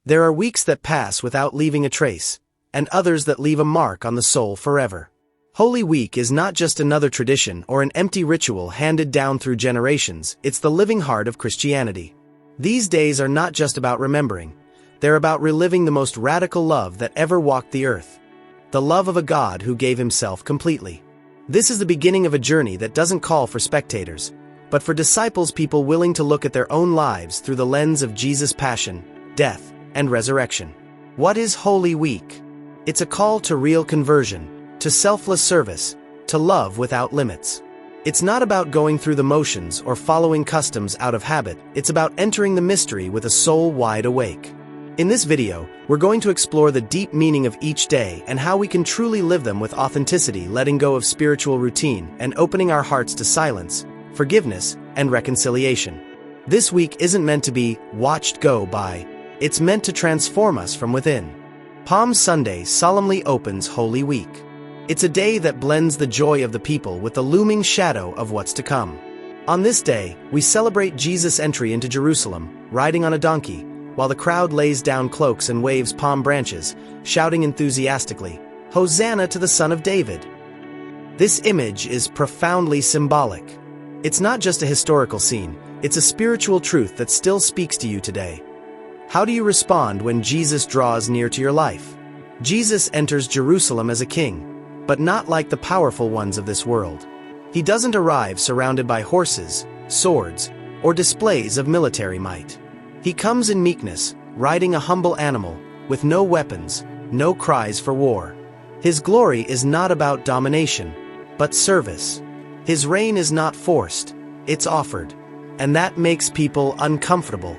There are weeks that pass without leaving a trace, and others that leave a mark on the soul forever. Holy Week is not just another tradition or an empty ritual handed down through generations, it's the living heart of Christianity. These days are not just about remembering, they're about reliving the most radical love that ever walked the earth. The love of a God who gave himself completely. This is the beginning of a journey that doesn't call for spectators, but for disciples, people willing to look at their own lives through the lens of Jesus' passion, death, and resurrection. What is Holy Week? It's a call to real conversion, to selfless service, to love without limits. It's not about going through the motions or following customs out of habit, it's about entering the mystery with a soul wide awake. In this video, we're going to explore the deep meaning of each day and how we can truly live them with authenticity, letting go of spiritual routine and opening our hearts to silence, forgiveness, and reconciliation. This week isn't meant to be watched go by, it's meant to transform us from within. Palm Sunday solemnly opens Holy Week. It's a day that blends the joy of the people with the looming shadow of what's to come. On this day, we celebrate Jesus' entry into Jerusalem, riding on a donkey, while the crowd lays down cloaks and waves palm branches, shouting enthusiastically, "Hosanna to the Son of David." This image is profoundly symbolic. It's not just a historical scene, it's a spiritual truth that still speaks to you today. How do you respond when Jesus draws near to your life? Jesus enters Jerusalem as a king, but not like the powerful ones of this world. He doesn't arrive surrounded by horses, swords, or displays of military might. He comes in meekness, riding a humble animal, with no weapons, no cries for war. His glory is not about domination, but service. His reign is not forced, it's offered. And that makes people uncomfortable.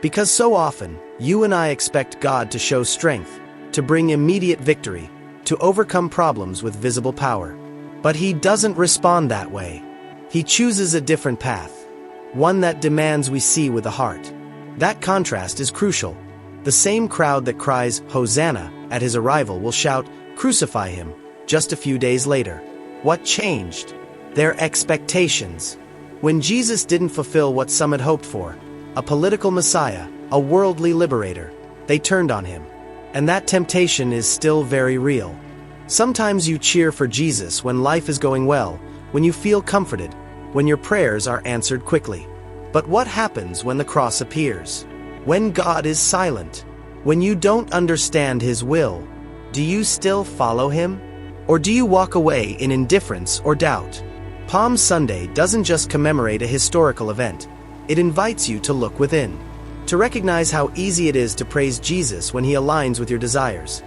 Because so often, you and I expect God to show strength, to bring immediate victory, to overcome problems with visible power. But he doesn't respond that way. He chooses a different path, one that demands we see with the heart. That contrast is crucial. The same crowd that cries, "Hosanna," at his arrival will shout, "Crucify him," just a few days later. What changed? Their expectations. When Jesus didn't fulfill what some had hoped for, a political messiah, a worldly liberator, they turned on him. And that temptation is still very real. Sometimes you cheer for Jesus when life is going well, when you feel comforted, when your prayers are answered quickly. But what happens when the cross appears? When God is silent? When you don't understand his will? Do you still follow him? Or do you walk away in indifference or doubt? Palm Sunday doesn't just commemorate a historical event. It invites you to look within, to recognize how easy it is to praise Jesus when he aligns with your desires,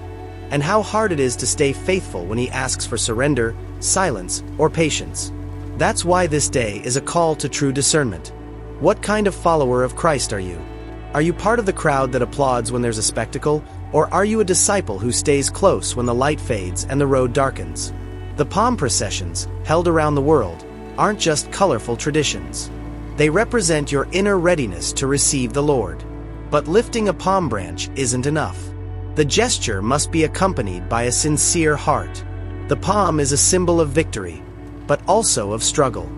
and how hard it is to stay faithful when he asks for surrender, silence, or patience. That's why this day is a call to true discernment. What kind of follower of Christ are you? Are you part of the crowd that applauds when there's a spectacle, or are you a disciple who stays close when the light fades and the road darkens? The palm processions, held around the world, aren't just colorful traditions. They represent your inner readiness to receive the Lord. But lifting a palm branch isn't enough. The gesture must be accompanied by a sincere heart. The palm is a symbol of victory, but also of struggle.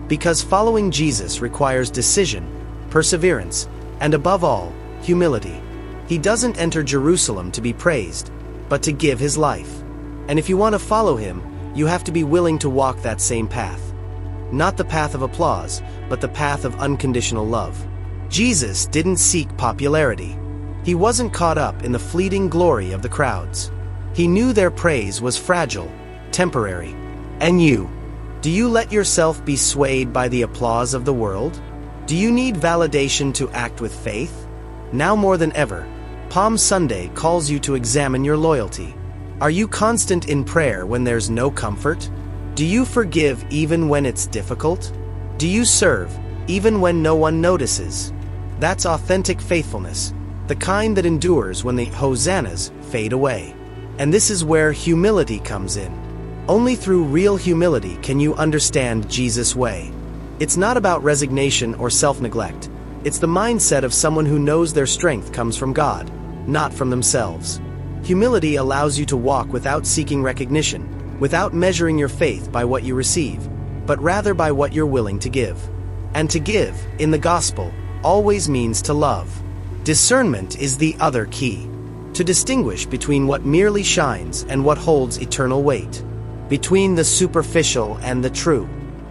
Because following Jesus requires decision, perseverance, and above all, humility. He doesn't enter Jerusalem to be praised, but to give his life. And if you want to follow him, you have to be willing to walk that same path. Not the path of applause, but the path of unconditional love. Jesus didn't seek popularity. He wasn't caught up in the fleeting glory of the crowds. He knew their praise was fragile, temporary. And you? Do you let yourself be swayed by the applause of the world? Do you need validation to act with faith? Now more than ever, Palm Sunday calls you to examine your loyalty. Are you constant in prayer when there's no comfort? Do you forgive even when it's difficult? Do you serve even when no one notices? That's authentic faithfulness, the kind that endures when the hosannas fade away. And this is where humility comes in. Only through real humility can you understand Jesus' way. It's not about resignation or self-neglect. It's the mindset of someone who knows their strength comes from God, not from themselves. Humility allows you to walk without seeking recognition, without measuring your faith by what you receive, but rather by what you're willing to give. And to give, in the gospel, always means to love. Discernment is the other key. To distinguish between what merely shines and what holds eternal weight. Between the superficial and the true.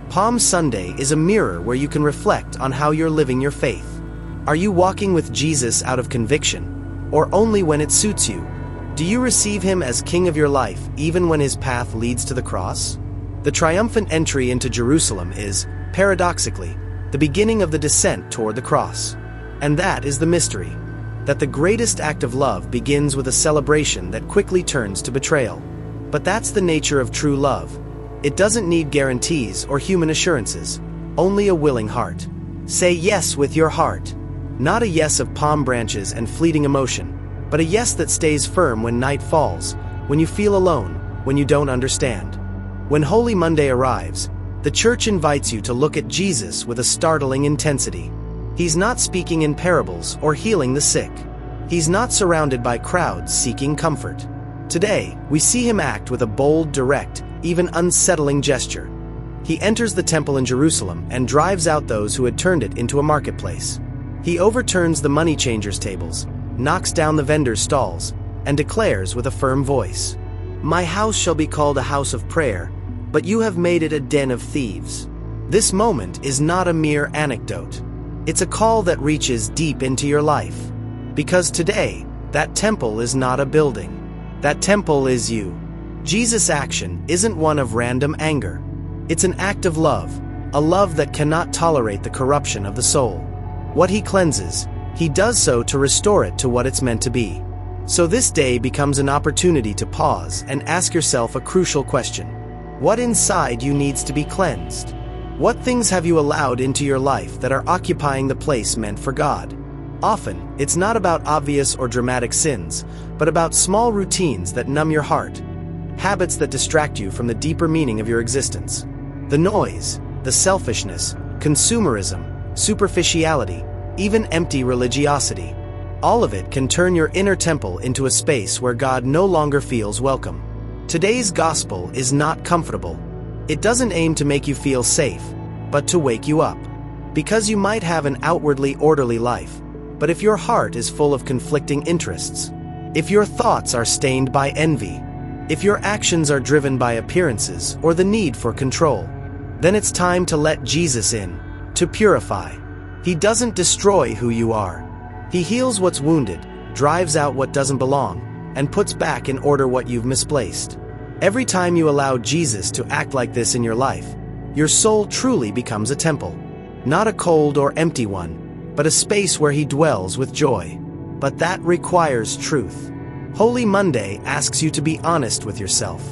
Palm Sunday is a mirror where you can reflect on how you're living your faith. Are you walking with Jesus out of conviction, or only when it suits you? Do you receive him as king of your life even when his path leads to the cross? The triumphant entry into Jerusalem is, paradoxically, the beginning of the descent toward the cross. And that is the mystery, that the greatest act of love begins with a celebration that quickly turns to betrayal. But that's the nature of true love. It doesn't need guarantees or human assurances, only a willing heart. Say yes with your heart. Not a yes of palm branches and fleeting emotion, but a yes that stays firm when night falls, when you feel alone, when you don't understand. When Holy Monday arrives, the church invites you to look at Jesus with a startling intensity. He's not speaking in parables or healing the sick. He's not surrounded by crowds seeking comfort. Today, we see him act with a bold, direct, even unsettling gesture. He enters the temple in Jerusalem and drives out those who had turned it into a marketplace. He overturns the money changers' tables, knocks down the vendors' stalls, and declares with a firm voice, "My house shall be called a house of prayer, but you have made it a den of thieves." This moment is not a mere anecdote. It's a call that reaches deep into your life. Because today, that temple is not a building. That temple is you. Jesus' action isn't one of random anger. It's an act of love, a love that cannot tolerate the corruption of the soul. What he cleanses, he does so to restore it to what it's meant to be. So this day becomes an opportunity to pause and ask yourself a crucial question. What inside you needs to be cleansed? What things have you allowed into your life that are occupying the place meant for God? Often, it's not about obvious or dramatic sins, but about small routines that numb your heart. Habits that distract you from the deeper meaning of your existence. The noise, the selfishness, consumerism, superficiality, even empty religiosity. All of it can turn your inner temple into a space where God no longer feels welcome. Today's gospel is not comfortable. It doesn't aim to make you feel safe, but to wake you up. Because you might have an outwardly orderly life, but if your heart is full of conflicting interests, if your thoughts are stained by envy, if your actions are driven by appearances or the need for control, then it's time to let Jesus in, to purify. He doesn't destroy who you are. He heals what's wounded, drives out what doesn't belong, and puts back in order what you've misplaced. Every time you allow Jesus to act like this in your life, your soul truly becomes a temple. Not a cold or empty one, but a space where he dwells with joy. But that requires truth. Holy Monday asks you to be honest with yourself,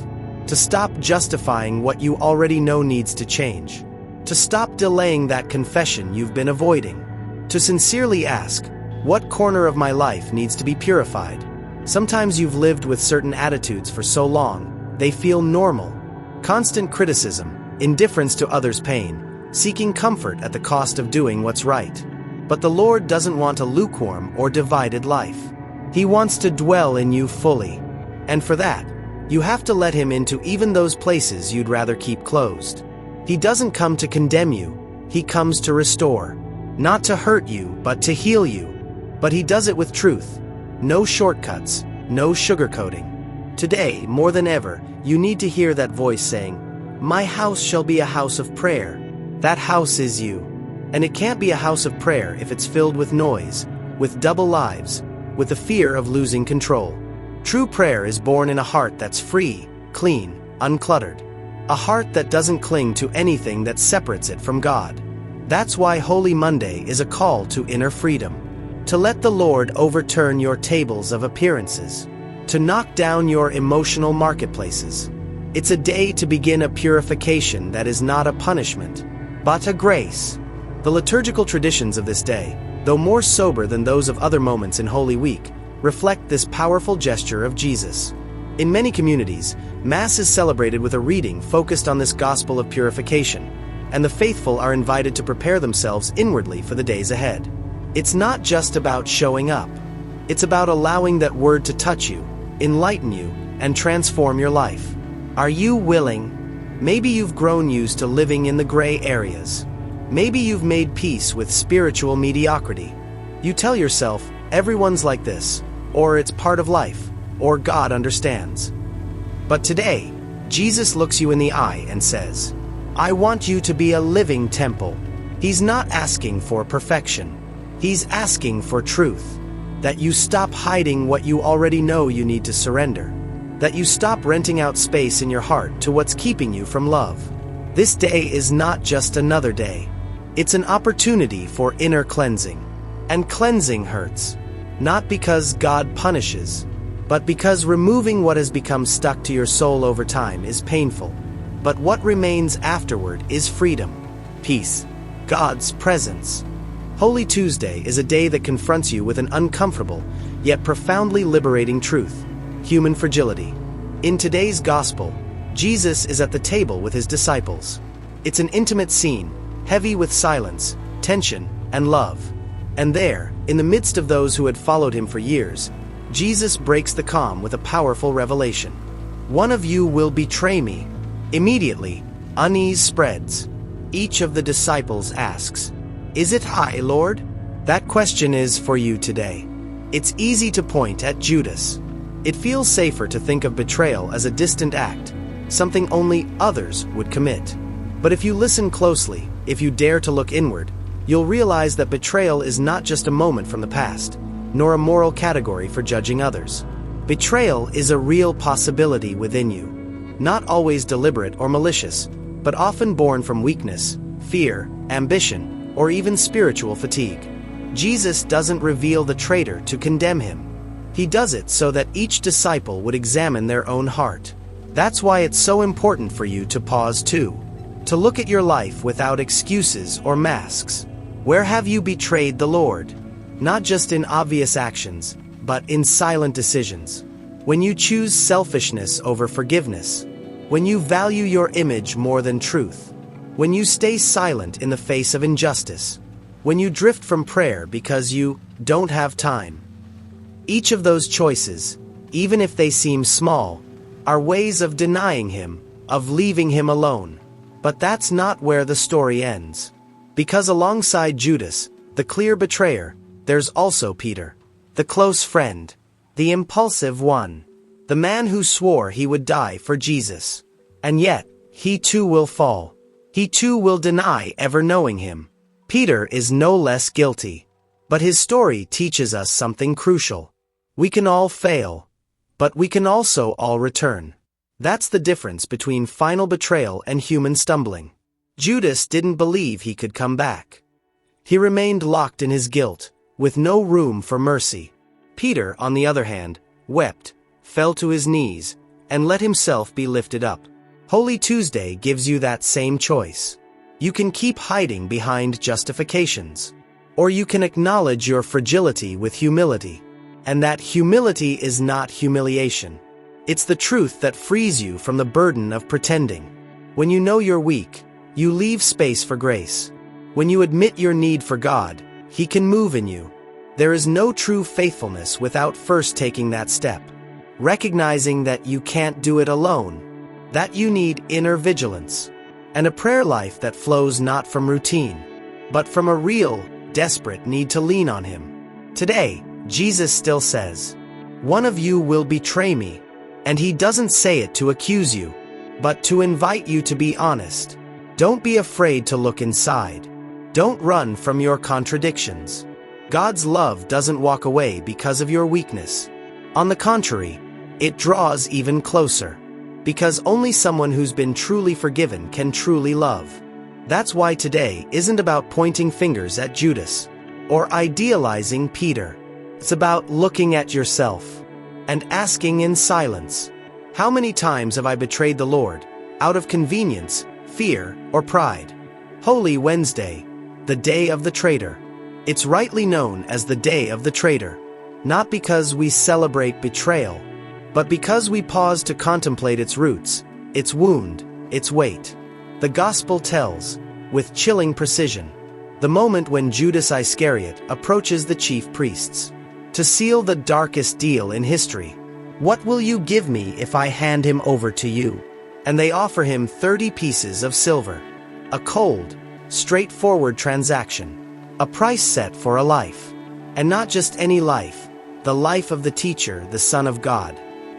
to stop justifying what you already know needs to change, to stop delaying that confession you've been avoiding, to sincerely ask, what corner of my life needs to be purified? Sometimes you've lived with certain attitudes for so long, they feel normal. Constant criticism, indifference to others' pain, seeking comfort at the cost of doing what's right. But the Lord doesn't want a lukewarm or divided life. He wants to dwell in you fully. And for that, you have to let him into even those places you'd rather keep closed. He doesn't come to condemn you, he comes to restore. Not to hurt you, but to heal you. But he does it with truth. No shortcuts, no sugarcoating. Today, more than ever, you need to hear that voice saying, "My house shall be a house of prayer." That house is you. And it can't be a house of prayer if it's filled with noise, with double lives, with the fear of losing control. True prayer is born in a heart that's free, clean, uncluttered. A heart that doesn't cling to anything that separates it from God. That's why Holy Monday is a call to inner freedom. To let the Lord overturn your tables of appearances. To knock down your emotional marketplaces. It's a day to begin a purification that is not a punishment, but a grace. The liturgical traditions of this day, though more sober than those of other moments in Holy Week, reflect this powerful gesture of Jesus. In many communities, Mass is celebrated with a reading focused on this gospel of purification, and the faithful are invited to prepare themselves inwardly for the days ahead. It's not just about showing up. It's about allowing that word to touch you, enlighten you, and transform your life. Are you willing? Maybe you've grown used to living in the gray areas. Maybe you've made peace with spiritual mediocrity. You tell yourself, Everyone's like this, or it's part of life, or God understands. But today, Jesus looks you in the eye and says, I want you to be a living temple. He's not asking for perfection. He's asking for truth. That you stop hiding what you already know you need to surrender. That you stop renting out space in your heart to what's keeping you from love. This day is not just another day. It's an opportunity for inner cleansing. And cleansing hurts. Not because God punishes, but because removing what has become stuck to your soul over time is painful. But what remains afterward is freedom, peace, God's presence. Holy Tuesday is a day that confronts you with an uncomfortable, yet profoundly liberating truth: human fragility. In today's gospel, Jesus is at the table with his disciples. It's an intimate scene, heavy with silence, tension, and love. And there, in the midst of those who had followed him for years, Jesus breaks the calm with a powerful revelation. One of you will betray me. Immediately, unease spreads. Each of the disciples asks, Is it I, Lord? That question is for you today. It's easy to point at Judas. It feels safer to think of betrayal as a distant act, something only others would commit. But if you listen closely, if you dare to look inward, you'll realize that betrayal is not just a moment from the past, nor a moral category for judging others. Betrayal is a real possibility within you. Not always deliberate or malicious, but often born from weakness, fear, ambition, or even spiritual fatigue. Jesus doesn't reveal the traitor to condemn him. He does it so that each disciple would examine their own heart. That's why it's so important for you to pause too. To look at your life without excuses or masks. Where have you betrayed the Lord? Not just in obvious actions, but in silent decisions. When you choose selfishness over forgiveness. When you value your image more than truth. When you stay silent in the face of injustice. When you drift from prayer because you don't have time. Each of those choices, even if they seem small, are ways of denying him, of leaving him alone. But that's not where the story ends. Because alongside Judas, the clear betrayer, there's also Peter, the close friend, the impulsive one, the man who swore he would die for Jesus. And yet, he too will fall. He too will deny ever knowing him. Peter is no less guilty. But his story teaches us something crucial. We can all fail, but we can also all return. That's the difference between final betrayal and human stumbling. Judas didn't believe he could come back. He remained locked in his guilt, with no room for mercy. Peter, on the other hand, wept, fell to his knees, and let himself be lifted up. Holy Tuesday gives you that same choice. You can keep hiding behind justifications. Or you can acknowledge your fragility with humility. And that humility is not humiliation. It's the truth that frees you from the burden of pretending. When you know you're weak, you leave space for grace. When you admit your need for God, He can move in you. There is no true faithfulness without first taking that step. Recognizing that you can't do it alone. That you need inner vigilance. And a prayer life that flows not from routine, but from a real, desperate need to lean on Him. Today, Jesus still says, "One of you will betray me." And He doesn't say it to accuse you, but to invite you to be honest. Don't be afraid to look inside. Don't run from your contradictions. God's love doesn't walk away because of your weakness. On the contrary, it draws even closer. Because only someone who's been truly forgiven can truly love. That's why today isn't about pointing fingers at Judas or idealizing Peter. It's about looking at yourself and asking in silence, how many times have I betrayed the Lord out of convenience, fear, or pride? Holy Wednesday, the day of the traitor. It's rightly known as the day of the traitor, not because we celebrate betrayal, but because we pause to contemplate its roots, its wound, its weight. The Gospel tells, with chilling precision, the moment when Judas Iscariot approaches the chief priests to seal the darkest deal in history. "What will you give me if I hand him over to you?" And they offer him 30 pieces of silver. A cold, straightforward transaction. A price set for a life. And not just any life, the life of the teacher, the Son of God.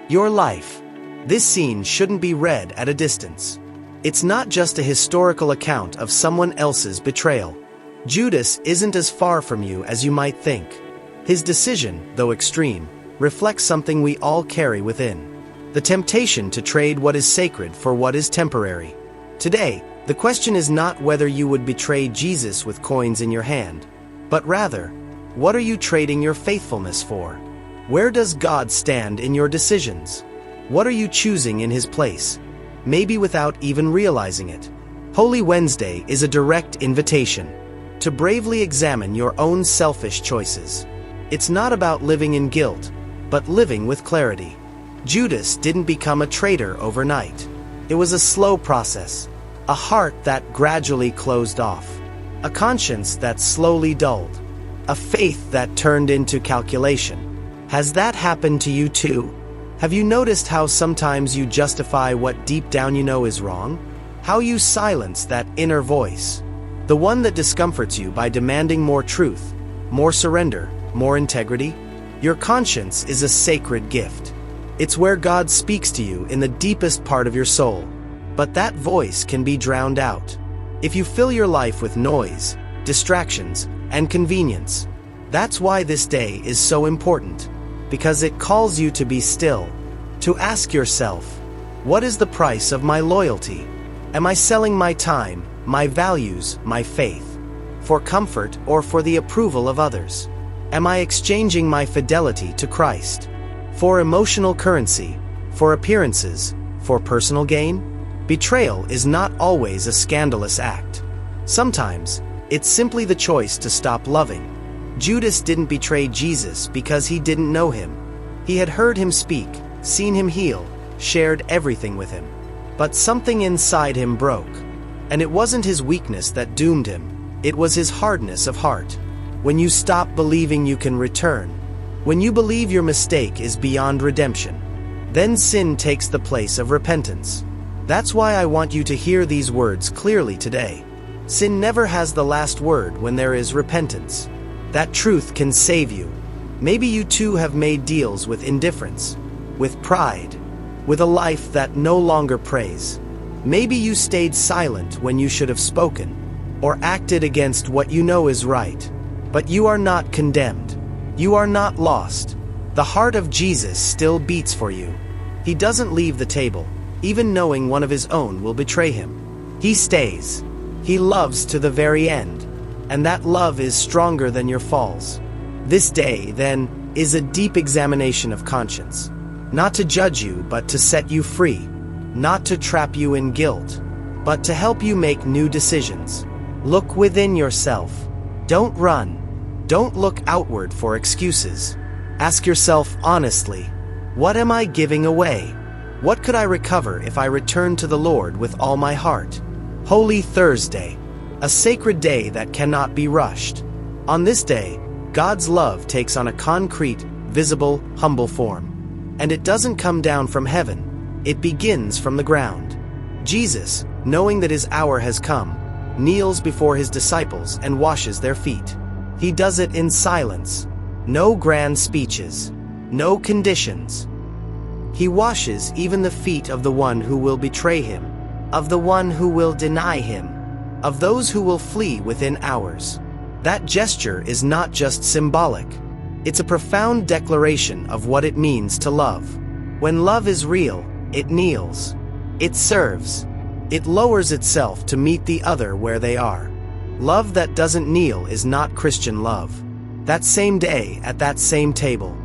Your life. This scene shouldn't be read at a distance. It's not just a historical account of someone else's betrayal. Judas isn't as far from you as you might think. His decision, though extreme, reflects something we all carry within. The temptation to trade what is sacred for what is temporary. Today, the question is not whether you would betray Jesus with coins in your hand, but rather, what are you trading your faithfulness for? Where does God stand in your decisions? What are you choosing in His place? Maybe without even realizing it. Holy Wednesday is a direct invitation to bravely examine your own selfish choices. It's not about living in guilt, but living with clarity. Judas didn't become a traitor overnight. It was a slow process, a heart that gradually closed off, a conscience that slowly dulled, a faith that turned into calculation. Has that happened to you too? Have you noticed how sometimes you justify what deep down you know is wrong? How you silence that inner voice? The one that discomforts you by demanding more truth, more surrender, more integrity? Your conscience is a sacred gift. It's where God speaks to you in the deepest part of your soul. But that voice can be drowned out if you fill your life with noise, distractions, and convenience. That's why this day is so important, because it calls you to be still, to ask yourself, what is the price of my loyalty? Am I selling my time, my values, my faith, for comfort or for the approval of others? Am I exchanging my fidelity to Christ for emotional currency, for appearances, for personal gain? Betrayal is not always a scandalous act. Sometimes, it's simply the choice to stop loving. Judas didn't betray Jesus because he didn't know him. He had heard him speak, seen him heal, shared everything with him. But something inside him broke. And it wasn't his weakness that doomed him, it was his hardness of heart. When you stop believing you can return, when you believe your mistake is beyond redemption, then sin takes the place of repentance. That's why I want you to hear these words clearly today. Sin never has the last word when there is repentance. That truth can save you. Maybe you too have made deals with indifference, with pride, with a life that no longer prays. Maybe you stayed silent when you should have spoken, or acted against what you know is right. But you are not condemned. You are not lost. The heart of Jesus still beats for you. He doesn't leave the table, even knowing one of his own will betray him. He stays. He loves to the very end. And that love is stronger than your falls. This day, then, is a deep examination of conscience. Not to judge you, but to set you free. Not to trap you in guilt, but to help you make new decisions. Look within yourself. Don't run. Don't look outward for excuses. Ask yourself honestly, what am I giving away? What could I recover if I return to the Lord with all my heart? Holy Thursday, a sacred day that cannot be rushed. On this day, God's love takes on a concrete, visible, humble form. And it doesn't come down from heaven, it begins from the ground. Jesus, knowing that his hour has come, kneels before his disciples and washes their feet. He does it in silence. No grand speeches. No conditions. He washes even the feet of the one who will betray him, of the one who will deny him, of those who will flee within hours. That gesture is not just symbolic. It's a profound declaration of what it means to love. When love is real, it kneels. It serves. It lowers itself to meet the other where they are. Love that doesn't kneel is not Christian love. That same day, at that same table,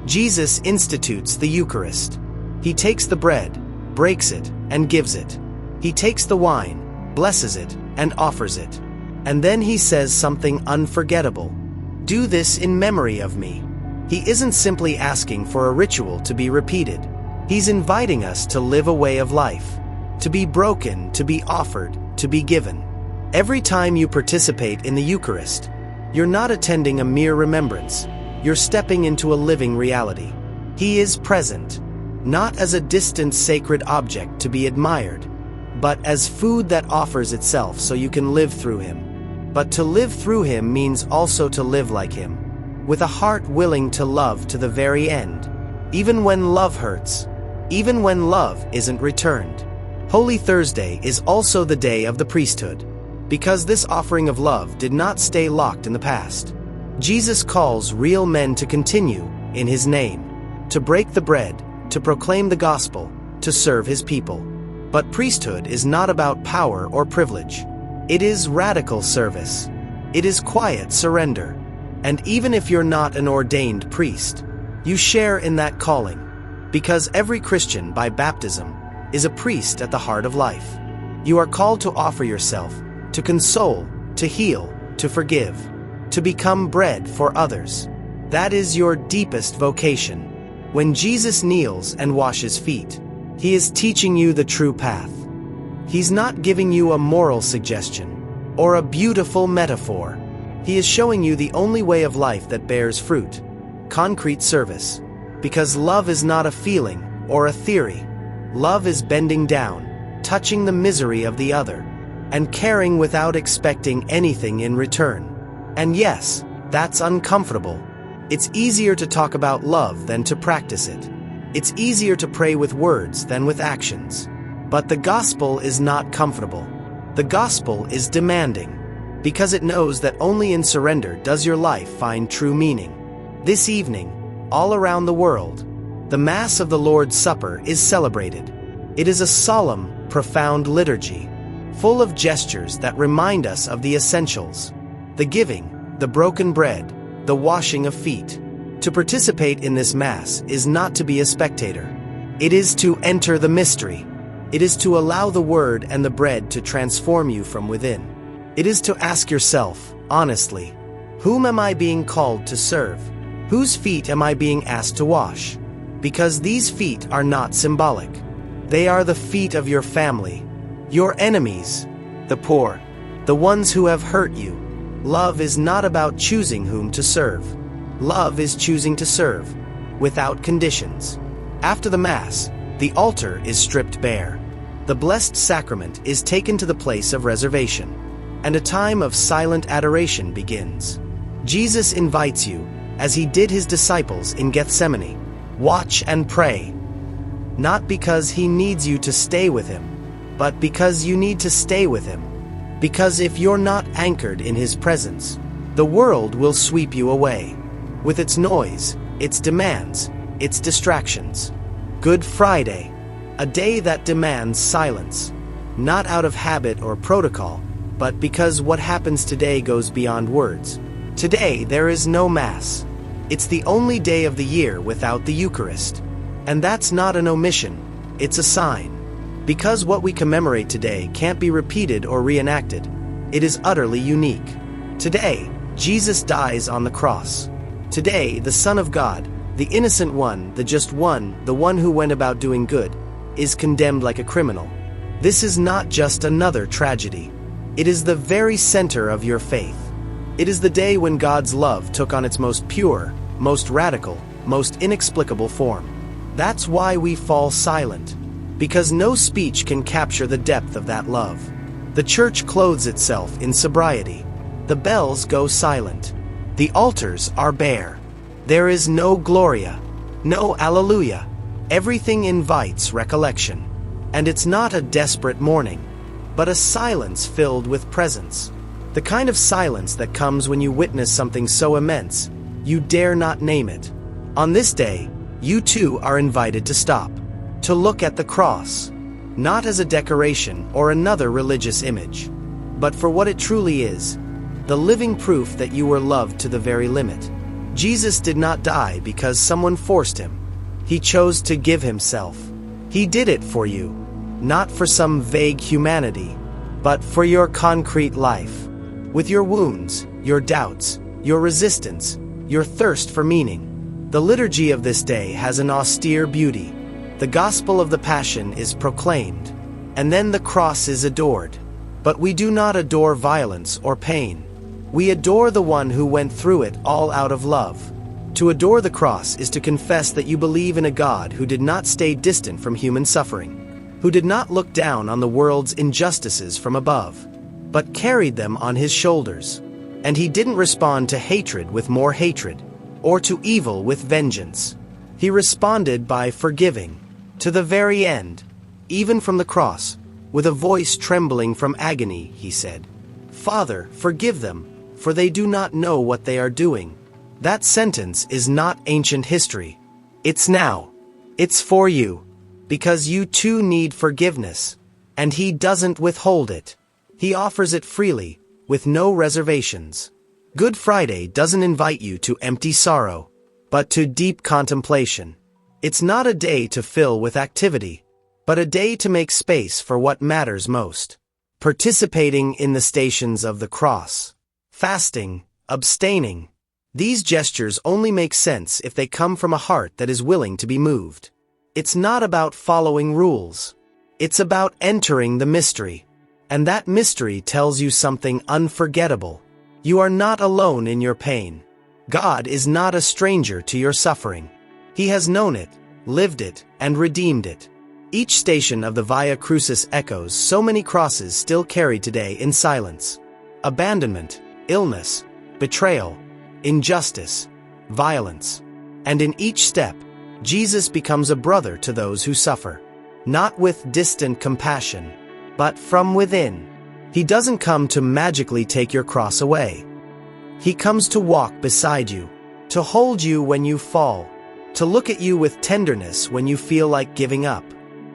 Jesus institutes the Eucharist. He takes the bread, breaks it, and gives it. He takes the wine, blesses it, and offers it. And then he says something unforgettable. Do this in memory of me. He isn't simply asking for a ritual to be repeated. He's inviting us to live a way of life, to be broken, to be offered, to be given. Every time you participate in the Eucharist, you're not attending a mere remembrance. You're stepping into a living reality. He is present, not as a distant sacred object to be admired, but as food that offers itself so you can live through him. But to live through him means also to live like him, with a heart willing to love to the very end, even when love hurts, even when love isn't returned. Holy Thursday is also the day of the priesthood, because this offering of love did not stay locked in the past. Jesus calls real men to continue, in his name, to break the bread, to proclaim the gospel, to serve his people. But priesthood is not about power or privilege. It is radical service. It is quiet surrender. And even if you're not an ordained priest, you share in that calling, because every Christian by baptism is a priest at the heart of life. You are called to offer yourself, to console, to heal, to forgive, to become bread for others. That is your deepest vocation. When Jesus kneels and washes feet, he is teaching you the true path. He's not giving you a moral suggestion or a beautiful metaphor. He is showing you the only way of life that bears fruit, concrete service. Because love is not a feeling or a theory. Love is bending down, touching the misery of the other, and caring without expecting anything in return. And yes, that's uncomfortable. It's easier to talk about love than to practice it. It's easier to pray with words than with actions. But the gospel is not comfortable. The gospel is demanding, because it knows that only in surrender does your life find true meaning. This evening, all around the world, the Mass of the Lord's Supper is celebrated. It is a solemn, profound liturgy, full of gestures that remind us of the essentials: the giving, the broken bread, the washing of feet. To participate in this Mass is not to be a spectator. It is to enter the mystery. It is to allow the Word and the bread to transform you from within. It is to ask yourself, honestly, whom am I being called to serve? Whose feet am I being asked to wash? Because these feet are not symbolic. They are the feet of your family, your enemies, the poor, the ones who have hurt you. Love is not about choosing whom to serve. Love is choosing to serve, without conditions. After the Mass, the altar is stripped bare. The Blessed Sacrament is taken to the place of reservation, and a time of silent adoration begins. Jesus invites you, as he did his disciples in Gethsemane, watch and pray. Not because he needs you to stay with him, but because you need to stay with him. Because if you're not anchored in his presence, the world will sweep you away, with its noise, its demands, its distractions. Good Friday, a day that demands silence, not out of habit or protocol, but because what happens today goes beyond words. Today there is no Mass. It's the only day of the year without the Eucharist. And that's not an omission, it's a sign. Because what we commemorate today can't be repeated or reenacted. It is utterly unique. Today, Jesus dies on the cross. Today, the Son of God, the innocent one, the just one, the one who went about doing good, is condemned like a criminal. This is not just another tragedy. It is the very center of your faith. It is the day when God's love took on its most pure, most radical, most inexplicable form. That's why we fall silent, because no speech can capture the depth of that love. The Church clothes itself in sobriety. The bells go silent. The altars are bare. There is no Gloria, no Alleluia. Everything invites recollection. And it's not a desperate mourning, but a silence filled with presence. The kind of silence that comes when you witness something so immense, you dare not name it. On this day, you too are invited to stop, to look at the cross, not as a decoration or another religious image, but for what it truly is, the living proof that you were loved to the very limit. Jesus did not die because someone forced him. He chose to give himself. He did it for you, not for some vague humanity, but for your concrete life. With your wounds, your doubts, your resistance, your thirst for meaning. The liturgy of this day has an austere beauty. The gospel of the Passion is proclaimed, and then the cross is adored. But we do not adore violence or pain. We adore the one who went through it all out of love. To adore the cross is to confess that you believe in a God who did not stay distant from human suffering, who did not look down on the world's injustices from above, but carried them on his shoulders. And he didn't respond to hatred with more hatred. or to evil with vengeance. He responded by forgiving, to the very end, even from the cross. With a voice trembling from agony, he said, "Father, forgive them, for they do not know what they are doing." That sentence is not ancient history. It's now. It's for you. Because you too need forgiveness. And he doesn't withhold it. He offers it freely, with no reservations. Good Friday doesn't invite you to empty sorrow, but to deep contemplation. It's not a day to fill with activity, but a day to make space for what matters most. Participating in the stations of the cross. Fasting, abstaining. These gestures only make sense if they come from a heart that is willing to be moved. It's not about following rules. It's about entering the mystery. And that mystery tells you something unforgettable. You are not alone in your pain. God is not a stranger to your suffering. He has known it, lived it, and redeemed it. Each station of the Via Crucis echoes so many crosses still carried today in silence. Abandonment, illness, betrayal, injustice, violence. And in each step, Jesus becomes a brother to those who suffer. Not with distant compassion, but from within. He doesn't come to magically take your cross away. He comes to walk beside you, to hold you when you fall, to look at you with tenderness when you feel like giving up.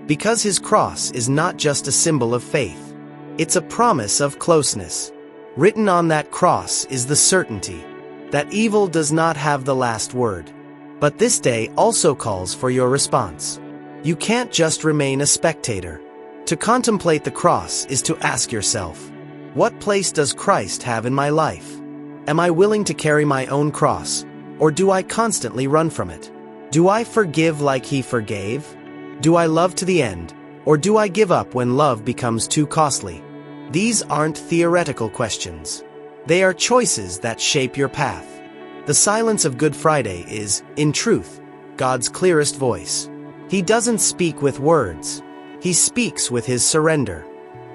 Because his cross is not just a symbol of faith. It's a promise of closeness. Written on that cross is the certainty that evil does not have the last word. But this day also calls for your response. You can't just remain a spectator. To contemplate the cross is to ask yourself, what place does Christ have in my life? Am I willing to carry my own cross, or do I constantly run from it? Do I forgive like he forgave? Do I love to the end, or do I give up when love becomes too costly? These aren't theoretical questions. They are choices that shape your path. The silence of Good Friday is, in truth, God's clearest voice. He doesn't speak with words. He speaks with his surrender.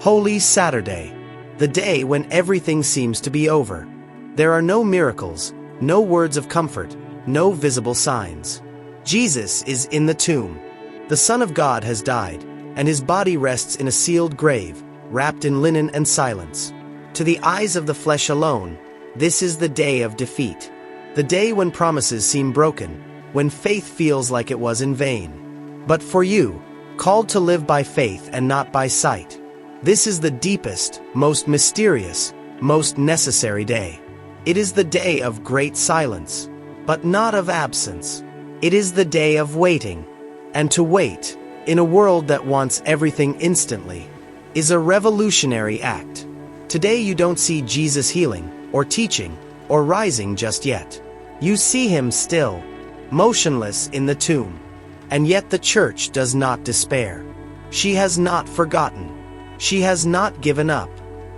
Holy Saturday, the day when everything seems to be over. There are no miracles, no words of comfort, no visible signs. Jesus is in the tomb. The Son of God has died, and his body rests in a sealed grave, wrapped in linen and silence. To the eyes of the flesh alone, this is the day of defeat. The day when promises seem broken, when faith feels like it was in vain. But for you, called to live by faith and not by sight, this is the deepest, most mysterious, most necessary day. It is the day of great silence, but not of absence. It is the day of waiting. And to wait, in a world that wants everything instantly, is a revolutionary act. Today you don't see Jesus healing, or teaching, or rising just yet. You see him still, motionless in the tomb. And yet the church does not despair. She has not forgotten. She has not given up.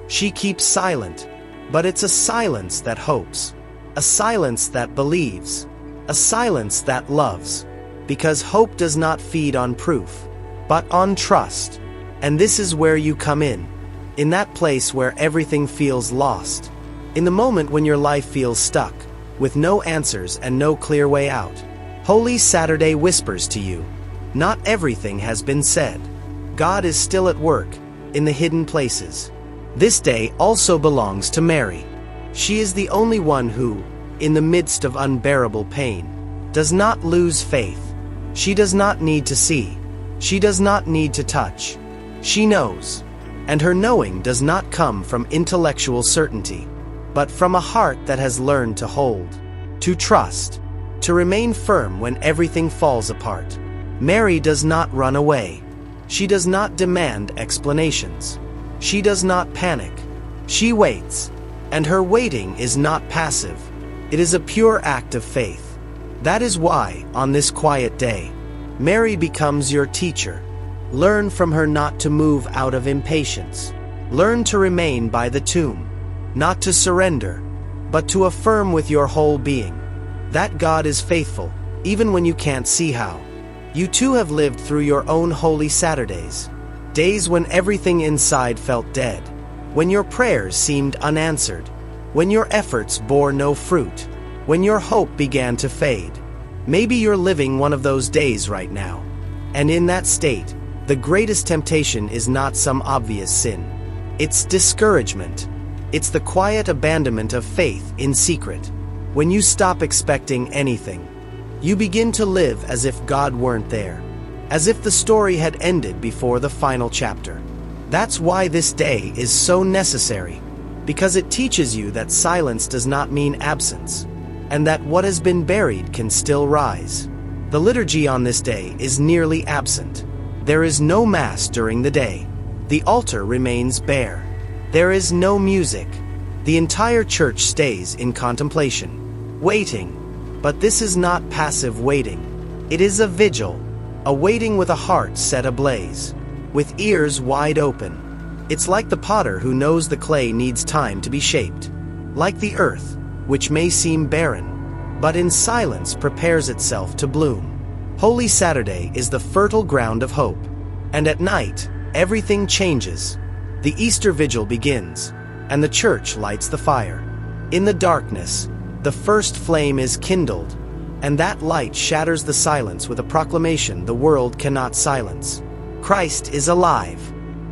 She keeps silent, but it's a silence that hopes, a silence that believes, a silence that loves. Because hope does not feed on proof, but on trust. And this is where you come in that place where everything feels lost. In the moment when your life feels stuck, with no answers and no clear way out. Holy Saturday whispers to you, not everything has been said. God is still at work, in the hidden places. This day also belongs to Mary. She is the only one who, in the midst of unbearable pain, does not lose faith. She does not need to see. She does not need to touch. She knows. And her knowing does not come from intellectual certainty, but from a heart that has learned to hold, to trust, to remain firm when everything falls apart. Mary does not run away. She does not demand explanations. She does not panic. She waits. And her waiting is not passive. It is a pure act of faith. That is why, on this quiet day, Mary becomes your teacher. Learn from her not to move out of impatience. Learn to remain by the tomb, not to surrender, but to affirm with your whole being that God is faithful, even when you can't see how. You too have lived through your own holy Saturdays, days when everything inside felt dead, when your prayers seemed unanswered, when your efforts bore no fruit. when your hope began to fade. Maybe you're living one of those days right now. And in that state, the greatest temptation is not some obvious sin. It's discouragement. It's the quiet abandonment of faith in secret. When you stop expecting anything, you begin to live as if God weren't there, as if the story had ended before the final chapter. That's why this day is so necessary, because it teaches you that silence does not mean absence, and that what has been buried can still rise. The liturgy on this day is nearly absent. There is no Mass during the day. The altar remains bare. There is no music. The entire church stays in contemplation, waiting. But this is not passive waiting. It is a vigil, a waiting with a heart set ablaze, with ears wide open. It's like the potter who knows the clay needs time to be shaped, like the earth, which may seem barren, but in silence prepares itself to bloom. Holy Saturday is the fertile ground of hope, and at night, everything changes. The Easter Vigil begins, and the church lights the fire. In the darkness, the first flame is kindled, and that light shatters the silence with a proclamation the world cannot silence. Christ is alive,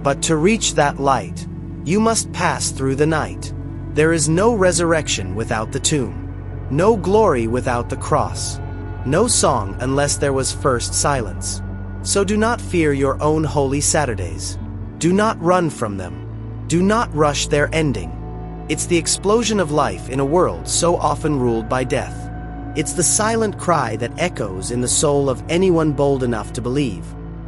but to reach that light, you must pass through the night. There is no resurrection without the tomb, no glory without the cross, no song unless there was first silence. So do not fear your own Holy Saturdays. Do not run from them. Do not rush their ending. It's the explosion of life in a world so often ruled by death. It's the silent cry that echoes in the soul of anyone bold enough to believe,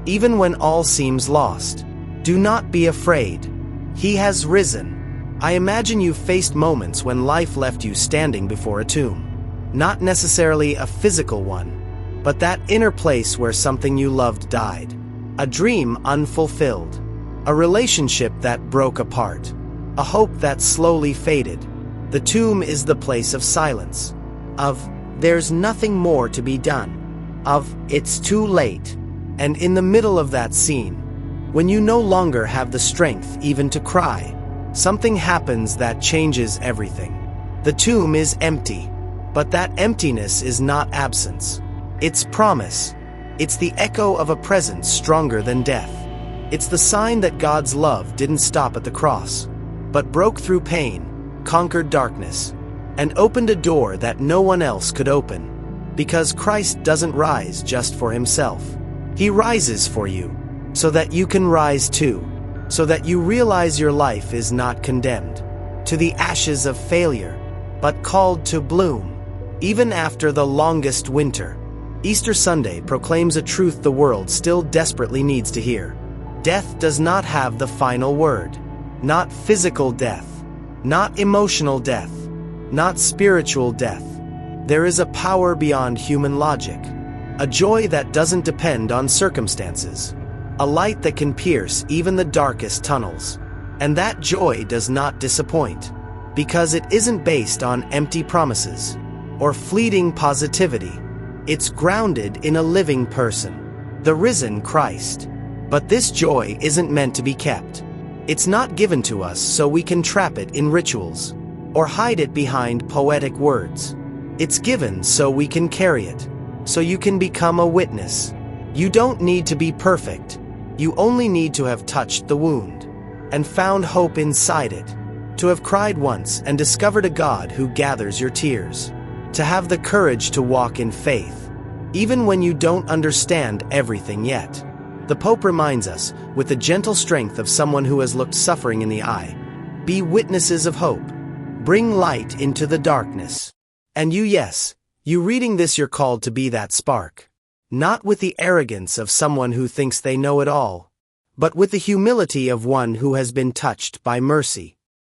even when all seems lost. Do not be afraid. He has risen. I imagine you've faced moments when life left you standing before a tomb. Not necessarily a physical one, but that inner place where something you loved died. A dream unfulfilled. A relationship that broke apart. A hope that slowly faded. The tomb is the place of silence. Of, there's nothing more to be done. Of, it's too late. And in the middle of that scene, when you no longer have the strength even to cry, something happens that changes everything. The tomb is empty, but that emptiness is not absence. It's promise. It's the echo of a presence stronger than death. It's the sign that God's love didn't stop at the cross, but broke through pain, conquered darkness, and opened a door that no one else could open. Because Christ doesn't rise just for himself. He rises for you, so that you can rise too, so that you realize your life is not condemned to the ashes of failure, but called to bloom, even after the longest winter. Easter Sunday proclaims a truth the world still desperately needs to hear. Death does not have the final word. Not physical death, not emotional death, not spiritual death. There is a power beyond human logic, a joy that doesn't depend on circumstances, a light that can pierce even the darkest tunnels. And that joy does not disappoint, because it isn't based on empty promises or fleeting positivity. It's grounded in a living person, the risen Christ. But this joy isn't meant to be kept. It's not given to us so we can trap it in rituals or hide it behind poetic words. It's given so we can carry it, so you can become a witness. You don't need to be perfect. You only need to have touched the wound and found hope inside it, to have cried once and discovered a God who gathers your tears, to have the courage to walk in faith, even when you don't understand everything yet. The Pope reminds us, with the gentle strength of someone who has looked suffering in the eye, be witnesses of hope. Bring light into the darkness. And you reading this, you're called to be that spark. Not with the arrogance of someone who thinks they know it all, but with the humility of one who has been touched by mercy.